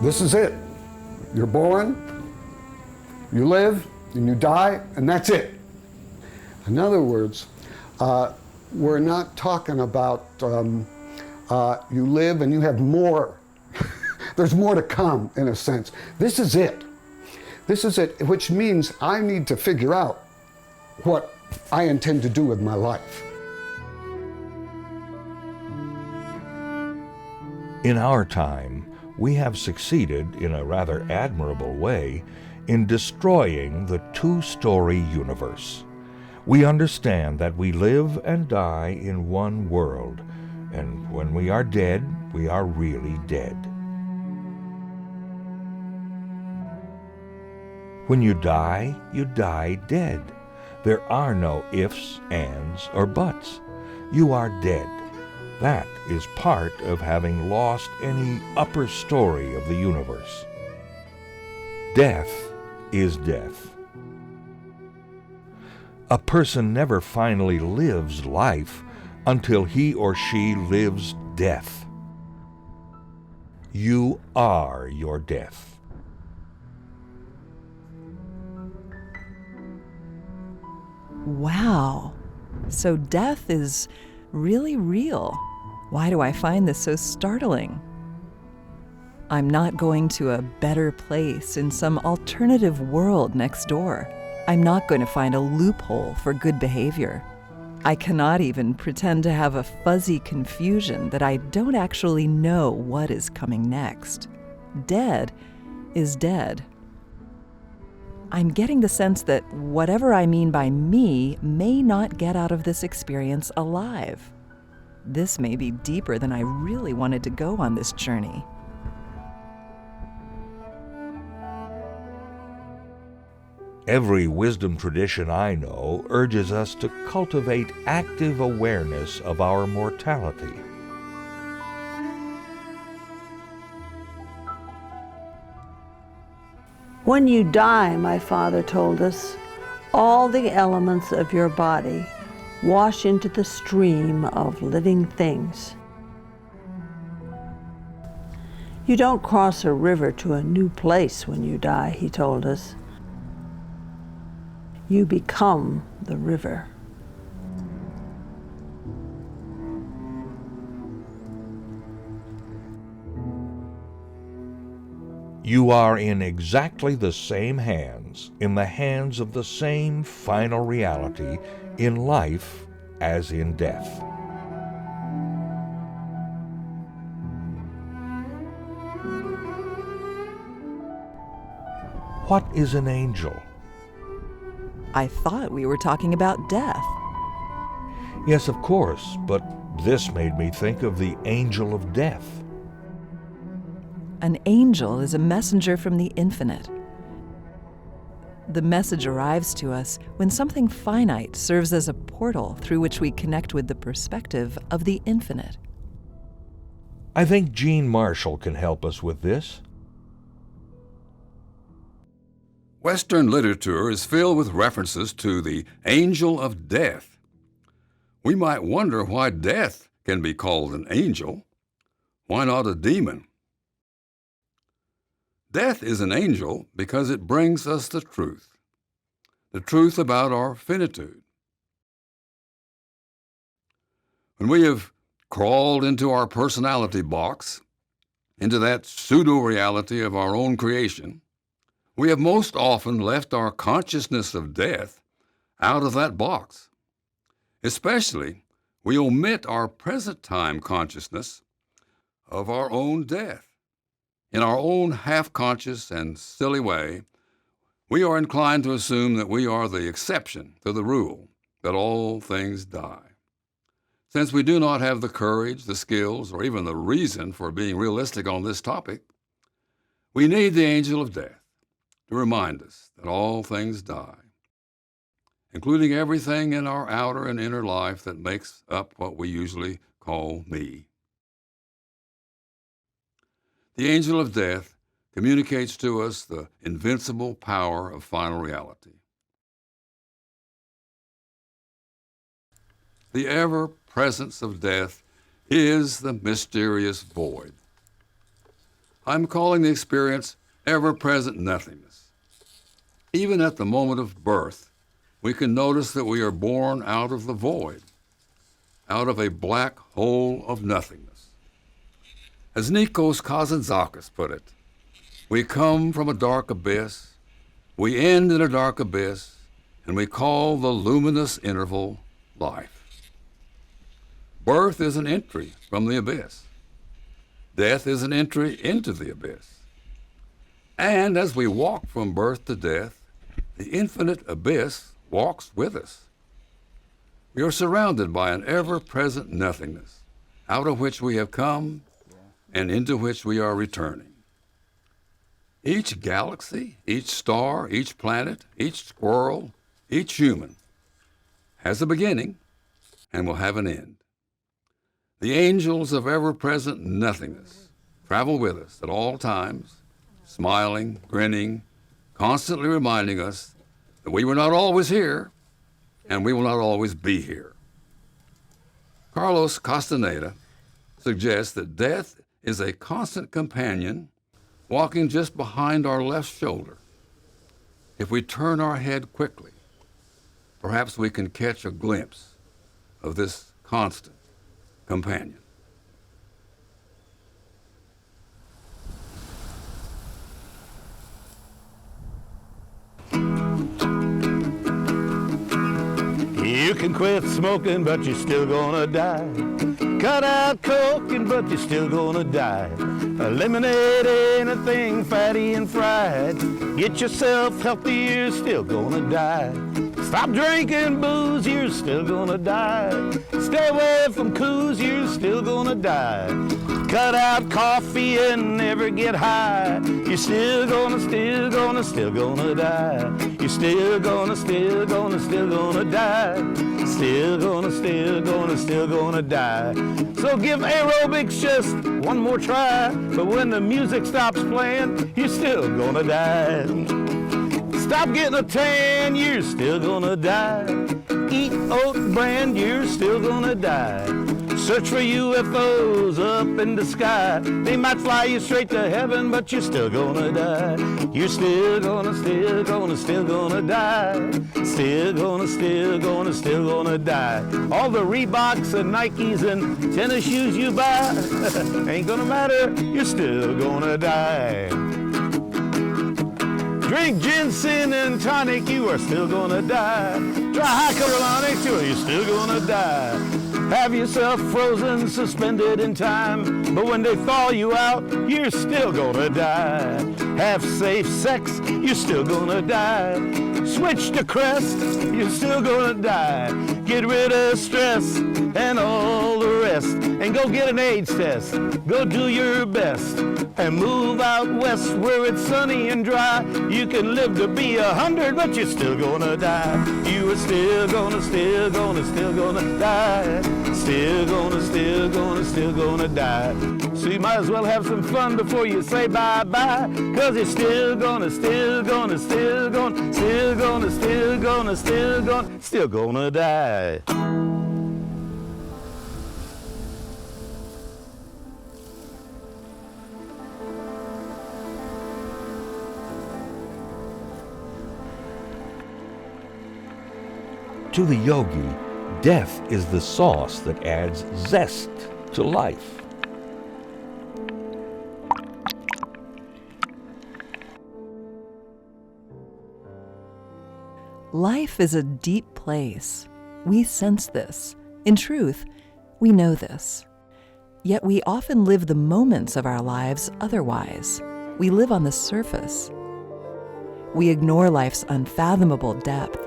This is it. You're born, you live, and you die, and that's it. In other words, we're not talking about you live and you have more. There's more to come, in a sense. This is it. This is it, which means I need to figure out what I intend to do with my life. In our time, we have succeeded in a rather admirable way in destroying the two-story universe. We understand that we live and die in one world, and when we are dead, we are really dead. When you die dead. There are no ifs, ands, or buts. You are dead. That is part of having lost any upper story of the universe. Death is death. A person never finally lives life until he or she lives death. You are your death. Wow. So death is really real. Why do I find this so startling? I'm not going to a better place in some alternative world next door. I'm not going to find a loophole for good behavior. I cannot even pretend to have a fuzzy confusion that I don't actually know what is coming next. Dead is dead. I'm getting the sense that whatever I mean by me may not get out of this experience alive. This may be deeper than I really wanted to go on this journey. Every wisdom tradition I know urges us to cultivate active awareness of our mortality. When you die, my father told us, all the elements of your body wash into the stream of living things. You don't cross a river to a new place when you die, he told us. You become the river. You are in exactly the same hands, in the hands of the same final reality in life as in death. What is an angel? I thought we were talking about death. Yes, of course, but this made me think of the angel of death. An angel is a messenger from the infinite. The message arrives to us when something finite serves as a portal through which we connect with the perspective of the infinite. I think Jean Marshall can help us with this. Western literature is filled with references to the angel of death. We might wonder why death can be called an angel. Why not a demon? Death is an angel because it brings us the truth about our finitude. When we have crawled into our personality box, into that pseudo-reality of our own creation, we have most often left our consciousness of death out of that box. Especially, we omit our present time consciousness of our own death. In our own half-conscious and silly way, we are inclined to assume that we are the exception to the rule, that all things die. Since we do not have the courage, the skills, or even the reason for being realistic on this topic, we need the angel of death to remind us that all things die, including everything in our outer and inner life that makes up what we usually call me. The angel of death communicates to us the invincible power of final reality. The ever-presence of death is the mysterious void. I'm calling the experience ever-present nothingness. Even at the moment of birth, we can notice that we are born out of the void, out of a black hole of nothingness. As Nikos Kazantzakis put it, we come from a dark abyss, we end in a dark abyss, and we call the luminous interval life. Birth is an entry from the abyss. Death is an entry into the abyss. And as we walk from birth to death, the infinite abyss walks with us. We are surrounded by an ever-present nothingness, out of which we have come and into which we are returning. Each galaxy, each star, each planet, each squirrel, each human has a beginning and will have an end. The angels of ever-present nothingness travel with us at all times, smiling, grinning, constantly reminding us that we were not always here and we will not always be here. Carlos Castaneda suggests that death is a constant companion walking just behind our left shoulder. If we turn our head quickly, perhaps we can catch a glimpse of this constant companion. You can quit smoking, but you're still gonna die. Cut out coking, but you're still gonna die. Eliminate anything fatty and fried. Get yourself healthy, you're still gonna die. Stop drinking booze, you're still gonna die. Stay away from coos, you're still gonna die. Cut out coffee and never get high. You're still gonna die. You're still gonna die. Still gonna die. So give aerobics just one more try. But when the music stops playing, you're still gonna die. Stop getting a tan, you're still gonna die. Eat oat bran, you're still gonna die. Search for UFOs up in the sky. They might fly you straight to heaven, but you're still gonna die. You're still gonna die. Still gonna die. All the Reeboks and Nikes and tennis shoes you buy ain't gonna matter, you're still gonna die. Drink ginseng and tonic, you are still gonna die. Try hyaluronic, you're still gonna die. Have yourself frozen, suspended in time, but when they thaw you out, you're still gonna die. Have safe sex, you're still gonna die. Switch to Crest, you're still gonna die. Get rid of stress and all the rest, and go get an AIDS test. Go do your best, and move out west where it's sunny and dry. You can live to be 100, but you're still gonna die. You are still gonna die. Still gonna die. So you might as well have some fun before you say bye-bye, 'cause you're still gonna die. To the yogi, death is the sauce that adds zest to life. Life is a deep place. We sense this. In truth, we know this. Yet we often live the moments of our lives otherwise. We live on the surface. We ignore life's unfathomable depth.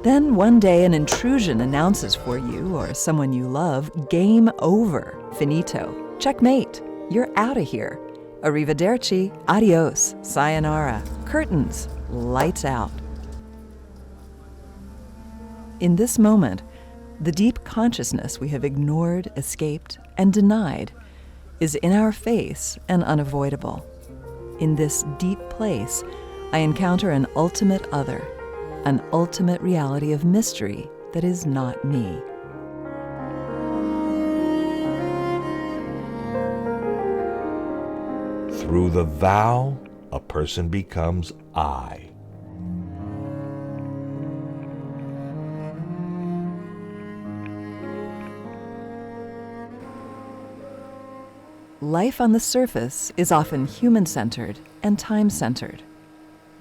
Then one day an intrusion announces for you or someone you love, game over, finito, checkmate, you're out of here. Arrivederci, adios, sayonara, curtains, lights out. In this moment, the deep consciousness we have ignored, escaped, and denied is in our face and unavoidable. In this deep place, I encounter an ultimate other, an ultimate reality of mystery that is not me. through the thou, a person becomes I. Life on the surface is often human-centered and time-centered.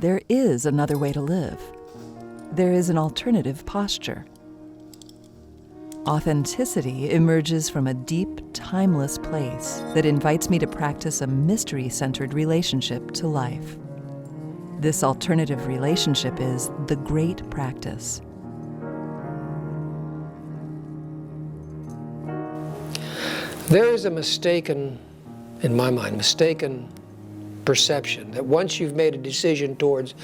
There is another way to live. There is an alternative posture. Authenticity emerges from a deep, timeless place that invites me to practice a mystery-centered relationship to life. This alternative relationship is the great practice. There is a mistaken, in my mind, mistaken perception that once you've made a decision towards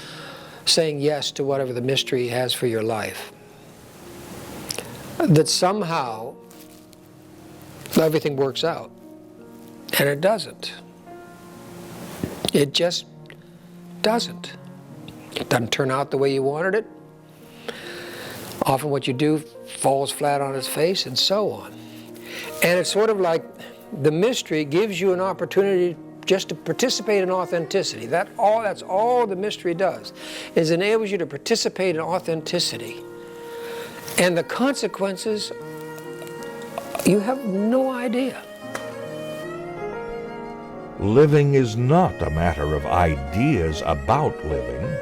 saying yes to whatever the mystery has for your life, that somehow everything works out. And it doesn't. It just doesn't. It doesn't turn out the way you wanted it. Often what you do falls flat on its face, and so on. And it's sort of like the mystery gives you an opportunity just to participate in authenticity. That's all the mystery does, is enables you to participate in authenticity. And the consequences, you have no idea. Living is not a matter of ideas about living.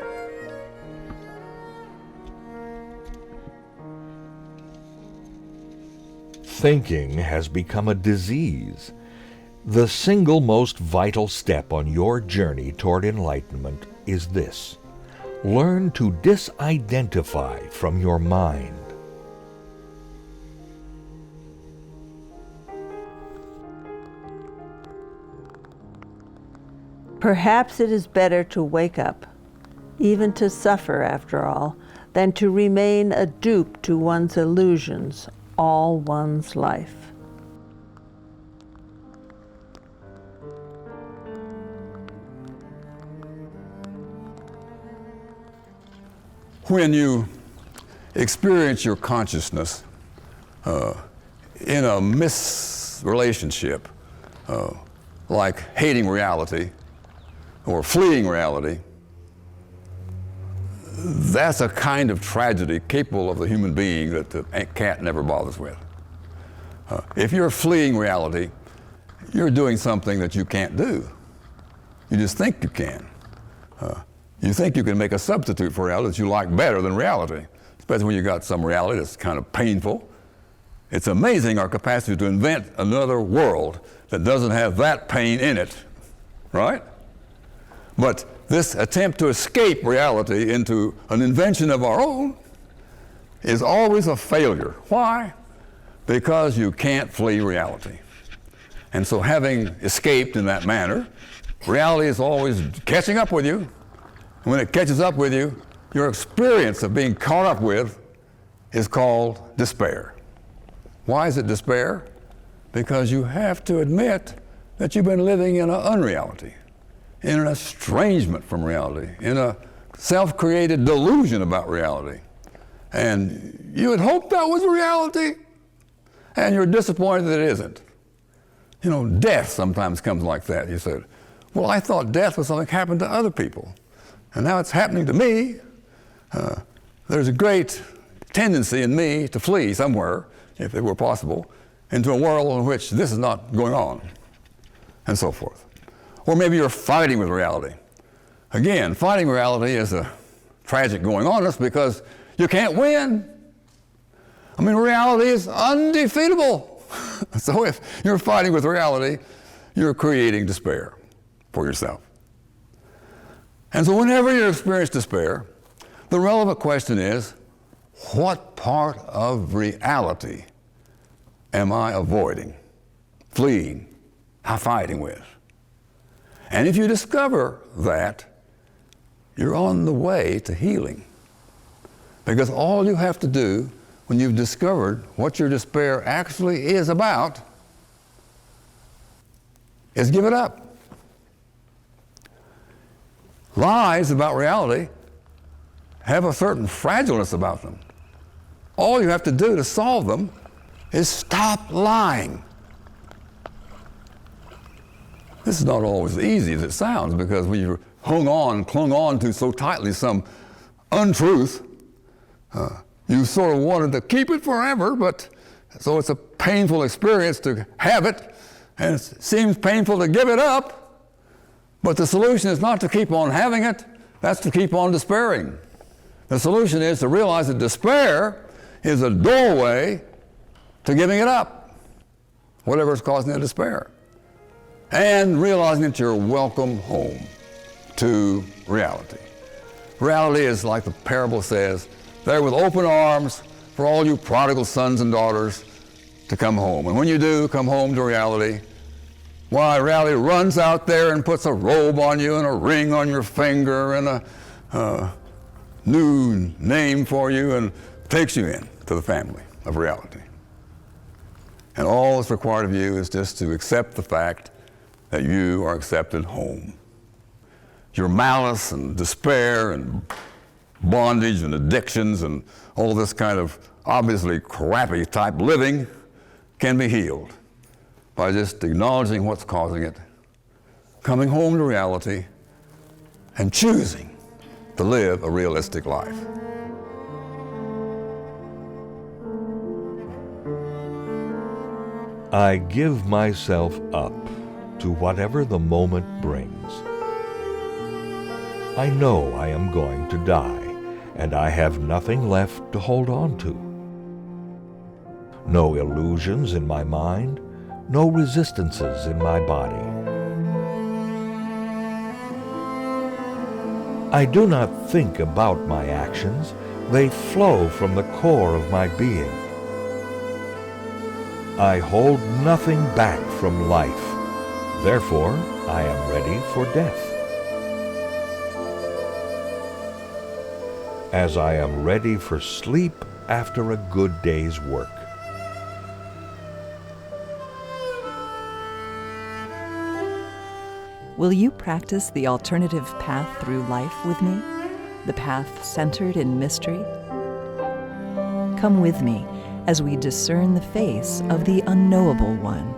Thinking has become a disease. The single most vital step on your journey toward enlightenment is this: learn to disidentify from your mind. Perhaps it is better to wake up, even to suffer after all, than to remain a dupe to one's illusions all one's life. When you experience your consciousness in a misrelationship, like hating reality or fleeing reality, that's a kind of tragedy capable of the human being that the cat never bothers with. If you're fleeing reality, you're doing something that you can't do. You just think you can. You think you can make a substitute for reality that you like better than reality, especially when you got some reality that's kind of painful. It's amazing our capacity to invent another world that doesn't have that pain in it, right? But this attempt to escape reality into an invention of our own is always a failure. Why? Because you can't flee reality. And so having escaped in that manner, reality is always catching up with you. And when it catches up with you, your experience of being caught up with is called despair. Why is it despair? Because you have to admit that you've been living in an unreality, in an estrangement from reality, in a self-created delusion about reality. And you had hoped that was reality, and you're disappointed that it isn't. You know, death sometimes comes like that. You said, well, I thought death was something that happened to other people, and now it's happening to me. There's a great tendency in me to flee somewhere, if it were possible, into a world in which this is not going on, and so forth. Or maybe you're fighting with reality. Again, fighting reality is a tragic going on us because you can't win. I mean, reality is undefeatable. So if you're fighting with reality, you're creating despair for yourself. And so whenever you experience despair, the relevant question is, what part of reality am I avoiding, fleeing, fighting with? And if you discover that, you're on the way to healing. Because all you have to do when you've discovered what your despair actually is about is give it up. Lies about reality have a certain fragileness about them. All you have to do to solve them is stop lying. This is not always as easy as it sounds, because when you're clung on to so tightly some untruth, you sort of wanted to keep it forever, but so it's a painful experience to have it, and it seems painful to give it up, but the solution is not to keep on having it, that's to keep on despairing. The solution is to realize that despair is a doorway to giving it up, whatever is causing the despair, and realizing that you're welcome home to reality. Reality is, like the parable says, there with open arms for all you prodigal sons and daughters to come home. And when you do come home to reality, why, reality runs out there and puts a robe on you and a ring on your finger and a new name for you and takes you in to the family of reality. And all that's required of you is just to accept the fact that you are accepted home. Your malice and despair and bondage and addictions and all this kind of obviously crappy type living can be healed by just acknowledging what's causing it, coming home to reality, and choosing to live a realistic life. I give myself up to whatever the moment brings. I know I am going to die, and I have nothing left to hold on to. No illusions in my mind, no resistances in my body. I do not think about my actions, they flow from the core of my being. I hold nothing back from life, therefore I am ready for death. As I am ready for sleep after a good day's work. Will you practice the alternative path through life with me? The path centered in mystery? Come with me as we discern the face of the unknowable one.